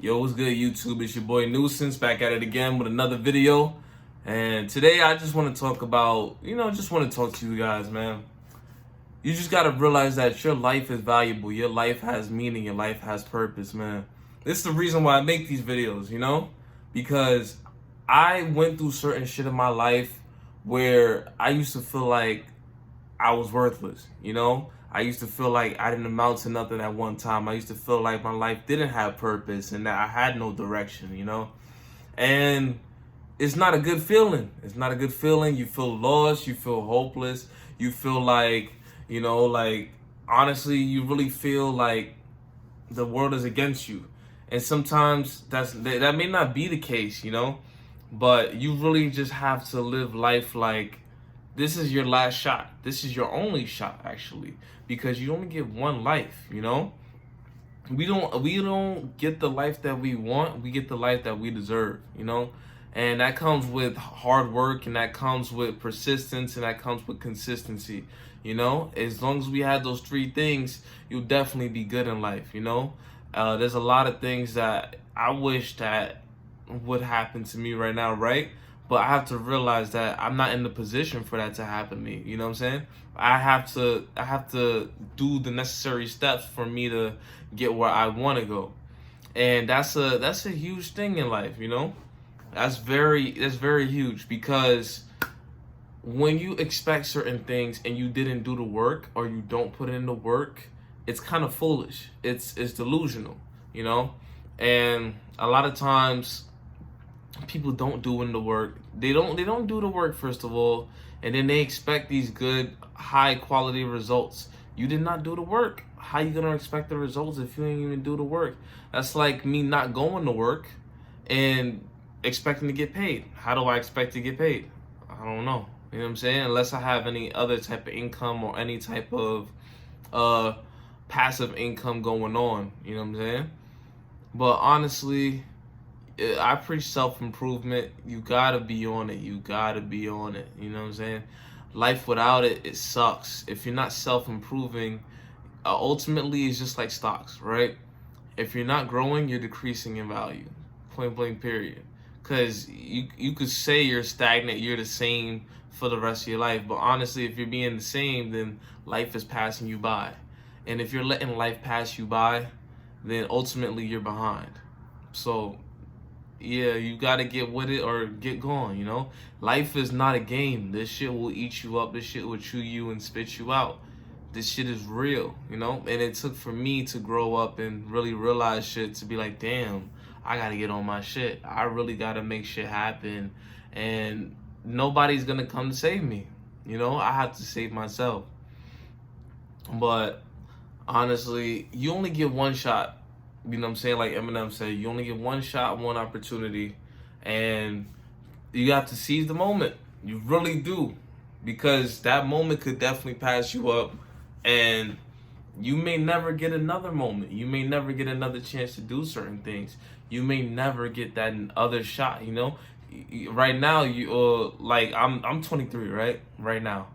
Yo, what's good, YouTube? It's your boy Nuisance back at it again with another video. And today I just want to talk about, just want to talk to you guys, man. You just got to realize that your life is valuable. Your life has meaning. Your life has purpose, man. This is the reason why I make these videos, because I went through certain shit in my life where I used to feel like I was worthless, I used to feel like I didn't amount to nothing at one time. I used to feel like my life didn't have purpose and that I had no direction, And it's not a good feeling. It's not a good feeling. You feel lost. You feel hopeless. You feel like, honestly, you really feel like the world is against you. And sometimes that may not be the case, but you really just have to live life like this is your last shot. This is your only shot, actually, because you only get one life. We don't get the life that we want. We get the life that we deserve. And that comes with hard work, and that comes with persistence, and that comes with consistency. As long as we have those three things, you'll definitely be good in life. There's a lot of things that I wish that would happen to me right now, right? But I have to realize that I'm not in the position for that to happen to me. You know what I'm saying? I have to do the necessary steps for me to get where I want to go. And that's a huge thing in life, That's very huge, because when you expect certain things and you didn't do the work, or you don't put in the work, it's kind of foolish. It's delusional, And a lot of times people don't do in the work. They don't do the work, first of all, and then they expect these good, high quality results. You did not do the work. How you gonna expect the results if you didn't even do the work? That's like me not going to work and expecting to get paid. How do I expect to get paid? I don't know. You know what I'm saying? Unless I have any other type of income or any type of passive income going on. You know what I'm saying? But honestly, I preach self-improvement. You gotta be on it. You gotta be on it. You know what I'm saying? Life without it, it sucks. If you're not self-improving, ultimately it's just like stocks, right? If you're not growing, you're decreasing in value. Point blank, period. Because you could say you're stagnant, you're the same for the rest of your life. But honestly, if you're being the same, then life is passing you by. And if you're letting life pass you by, then ultimately you're behind. So yeah, you gotta get with it or get going, Life is not a game. This shit will eat you up. This shit will chew you and spit you out. This shit is real, And it took for me to grow up and really realize shit, to be like, damn, I gotta get on my shit. I really gotta make shit happen. And nobody's gonna come to save me. I have to save myself. But honestly, you only get one shot. You know what I'm saying? Like Eminem said, you only get one shot, one opportunity, and you have to seize the moment. You really do, because that moment could definitely pass you up, and you may never get another moment. You may never get another chance to do certain things. You may never get that other shot. Right now, I'm 23, right? Right now,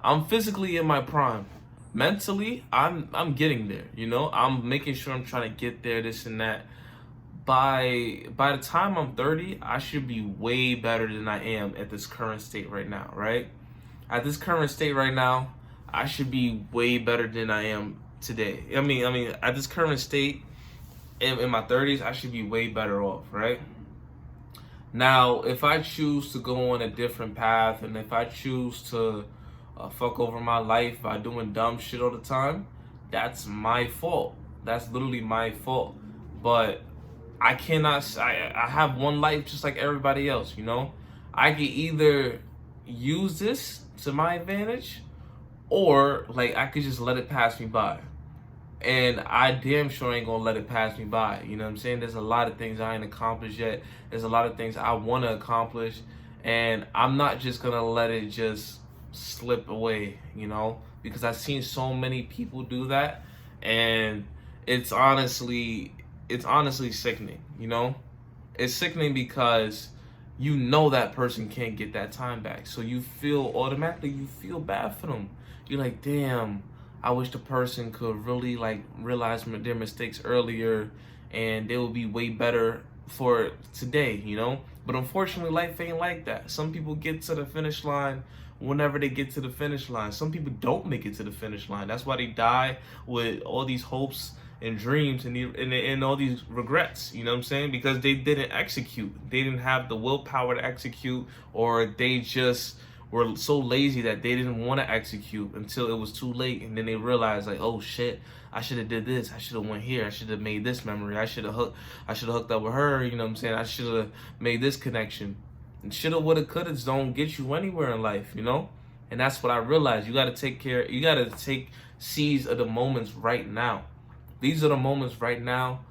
I'm physically in my prime. Mentally, I'm getting there, I'm making sure I'm trying to get there, this and that. By the time I'm 30, I should be way better than I am at this current state right now, right? At this current state right now, I should be way better than I am today. I mean, at this current state, in my 30s, I should be way better off, right? Now, if I choose to go on a different path, and if I choose to fuck over my life by doing dumb shit all the time, that's my fault. That's literally my fault. But I cannot. I have one life just like everybody else. I can either use this to my advantage, or I could just let it pass me by. And I damn sure ain't gonna let it pass me by. You know what I'm saying? There's a lot of things I ain't accomplished yet. There's a lot of things I want to accomplish, and I'm not just gonna let it just slip away, because I've seen so many people do that, and it's honestly sickening, It's sickening because that person can't get that time back, so you feel bad for them. You're like, damn, I wish the person could really realize their mistakes earlier and they will be way better for today, you know? But unfortunately, life ain't like that. Some people get to the finish line whenever they get to the finish line. Some people don't make it to the finish line. That's why they die with all these hopes and dreams and all these regrets, you know what I'm saying? Because they didn't execute. They didn't have the willpower to execute, or they just were so lazy that they didn't want to execute until it was too late, and then they realized like, oh shit, I should have did this. I should have went here. I should have made this memory. I should have hooked up with her, you know what I'm saying? I should have made this connection. And shoulda, woulda, couldas don't get you anywhere in life, you know? And that's what I realized. You gotta take seize of the moments right now. These are the moments right now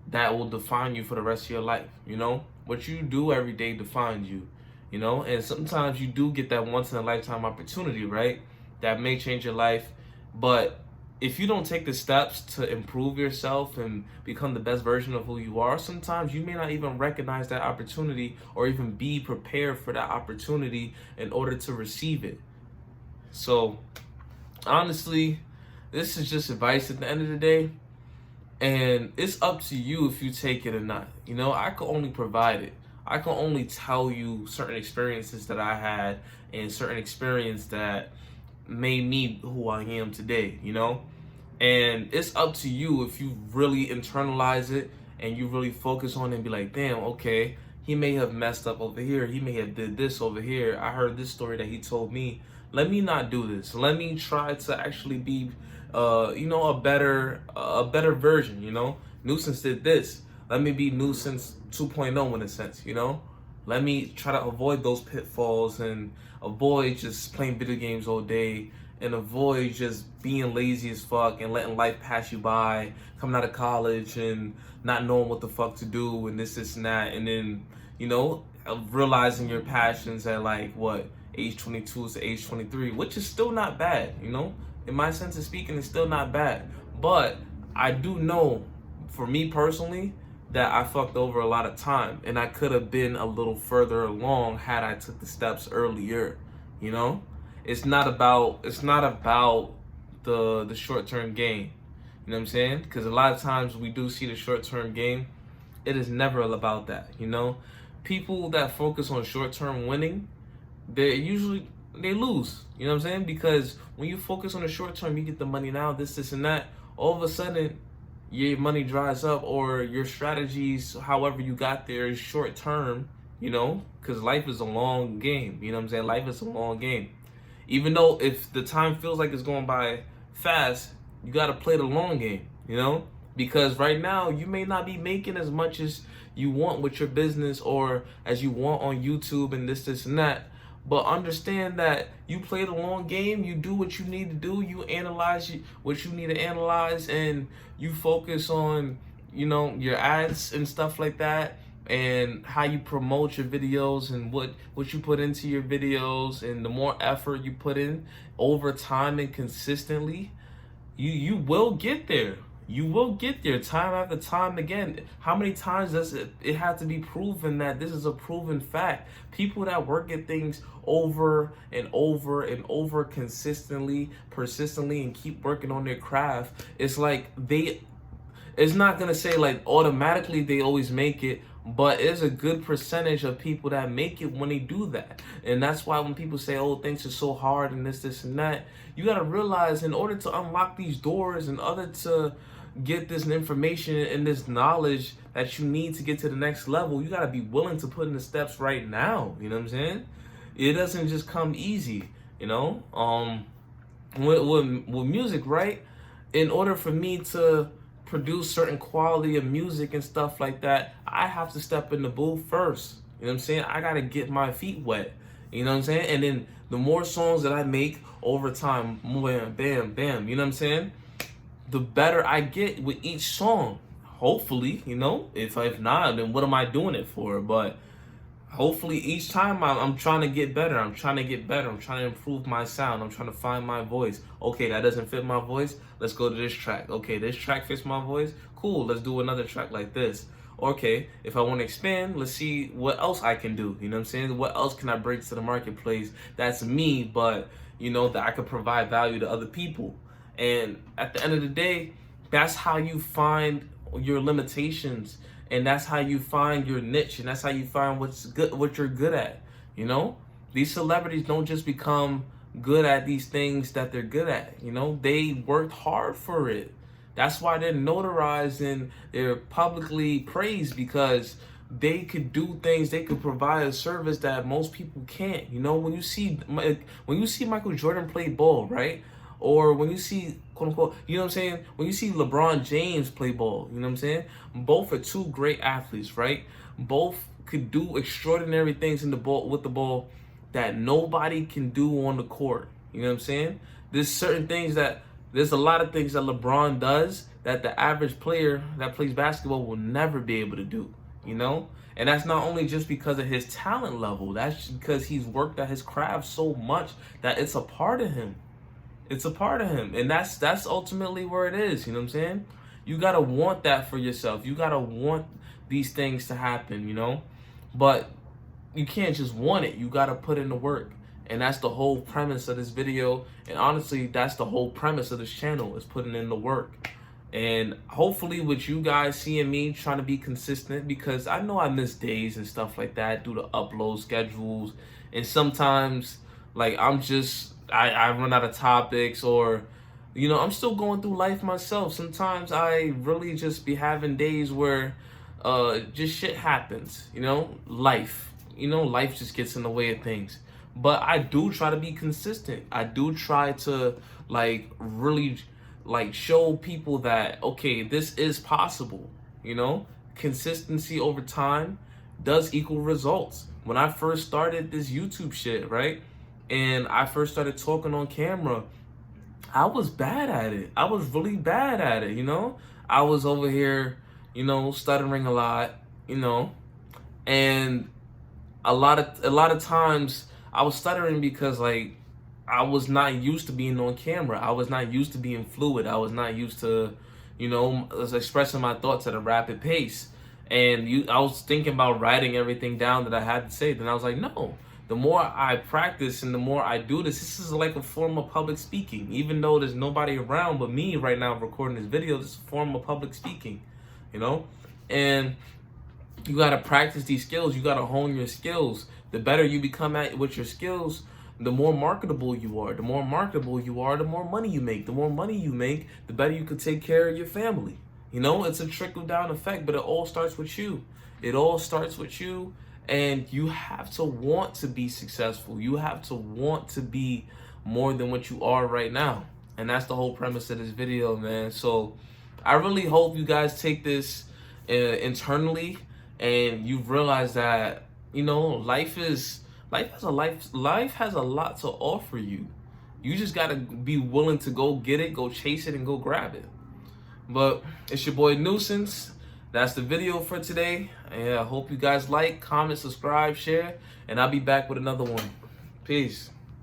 that will define you for the rest of your life, you know? What you do every day defines you, you know? And sometimes you do get that once in a lifetime opportunity, right? That may change your life. But if you don't take the steps to improve yourself and become the best version of who you are, sometimes you may not even recognize that opportunity or even be prepared for that opportunity in order to receive it. So, honestly, this is just advice at the end of the day. And it's up to you if you take it or not. You know, I can only provide it. I can only tell you certain experiences that I had and certain experience that made me who I am today, you know? And it's up to you if you really internalize it and you really focus on it and be like, damn, okay, he may have messed up over here. He may have did this over here. I heard this story that he told me. Let me not do this. Let me try to actually be a better version, you know? Nuisance did this. Let me be Nuisance 2.0 in a sense, you know? Let me try to avoid those pitfalls and avoid just playing video games all day and avoid just being lazy as fuck and letting life pass you by, coming out of college and not knowing what the fuck to do and this and that. And then, you know, realizing your passions at like, what, age 22 to age 23, which is still not bad, you know? In my sense of speaking, it's still not bad. But I do know, for me personally, that I fucked over a lot of time, and I could have been a little further along had I took the steps earlier. You know, it's not about the short-term gain. You know what I'm saying? Because a lot of times we do see the short-term gain. It is never about that. You know, people that focus on short-term winning, they lose. You know what I'm saying? Because when you focus on the short term, you get the money now, this and that. All of a sudden, your money dries up, or your strategies, however you got there, is short term. You know, because life is a long game. You know what I'm saying? Life is a long game. Even though if the time feels like it's going by fast, you got to play the long game. You know, because right now you may not be making as much as you want with your business or as you want on YouTube and this and that. But understand that you play the long game, you do what you need to do, you analyze what you need to analyze, and you focus on, you know, your ads and stuff like that, and how you promote your videos and what you put into your videos, and the more effort you put in over time and consistently, you will get there. You will get there time after time again. How many times does it have to be proven that this is a proven fact? People that work at things over and over and over consistently, persistently, and keep working on their craft, it's like it's not gonna say like automatically they always make it, but it's a good percentage of people that make it when they do that. And that's why when people say, oh, things are so hard and this and that, you gotta realize in order to unlock these doors, in order to get this information and this knowledge that you need to get to the next level, you gotta be willing to put in the steps right now. You know what I'm saying? It doesn't just come easy, you know? With music, right? In order for me to produce certain quality of music and stuff like that, I have to step in the booth first. You know what I'm saying? I gotta get my feet wet. You know what I'm saying? And then the more songs that I make over time, bam, bam, bam, you know what I'm saying? The better I get with each song. Hopefully, you know? If not, then what am I doing it for? But hopefully each time I'm trying to get better. I'm trying to get better. I'm trying to improve my sound. I'm trying to find my voice. Okay, that doesn't fit my voice. Let's go to this track. Okay, this track fits my voice. Cool, let's do another track like this. Okay, if I want to expand, let's see what else I can do. You know what I'm saying? What else can I bring to the marketplace that's me, but, you know, that I could provide value to other people. And at the end of the day, that's how you find your limitations, and that's how you find your niche, and that's how you find what you're good at. You know, these celebrities don't just become good at these things that they're good at. You know, they worked hard for it. That's why they're notarized and they're publicly praised, because they could do things, they could provide a service that most people can't. You know, when you see Michael Jordan play ball, right? Or when you see, quote unquote, you know what I'm saying? When you see LeBron James play ball, you know what I'm saying? Both are two great athletes, right? Both could do extraordinary things in the ball, with the ball, that nobody can do on the court. You know what I'm saying? There's a lot of things that LeBron does that the average player that plays basketball will never be able to do, you know? And that's not only just because of his talent level, that's because he's worked at his craft so much that it's a part of him. It's a part of him. And that's ultimately where it is, you know what I'm saying? You gotta want that for yourself. You gotta want these things to happen, you know? But you can't just want it. You gotta put in the work. And that's the whole premise of this video. And honestly, that's the whole premise of this channel, is putting in the work. And hopefully with you guys seeing me trying to be consistent, because I know I miss days and stuff like that due to upload schedules. And sometimes, like, I run out of topics, or, you know, I'm still going through life myself. Sometimes I really just be having days where just shit happens, you know, life just gets in the way of things. But I do try to be consistent. I do try to, like, really, like, show people that, okay, this is possible, you know? Consistency over time does equal results. When I first started this YouTube shit, right? And I first started talking on camera, I was bad at it. I was really bad at it, you know? I was over here, you know, stuttering a lot, you know? And a lot of times I was stuttering because, like, I was not used to being on camera. I was not used to being fluid. I was not used to, you know, expressing my thoughts at a rapid pace. And I was thinking about writing everything down that I had to say. Then I was like, no. The more I practice and the more I do this is like a form of public speaking. Even though there's nobody around but me right now recording this video, this is a form of public speaking, you know? And you got to practice these skills. You got to hone your skills. The better you become at with your skills, the more marketable you are. The more marketable you are, the more money you make. The more money you make, the better you can take care of your family. You know, it's a trickle-down effect, but it all starts with you. It all starts with you, and you have to want to be successful. You have to want to be more than what you are right now. And that's the whole premise of this video, man. So I really hope you guys take this internally, and you realize that, you know, life has a lot to offer you. You just gotta be willing to go get it, go chase it, and go grab it. But it's your boy Nuisance. That's the video for today. And I hope you guys like, comment, subscribe, share, and I'll be back with another one. Peace.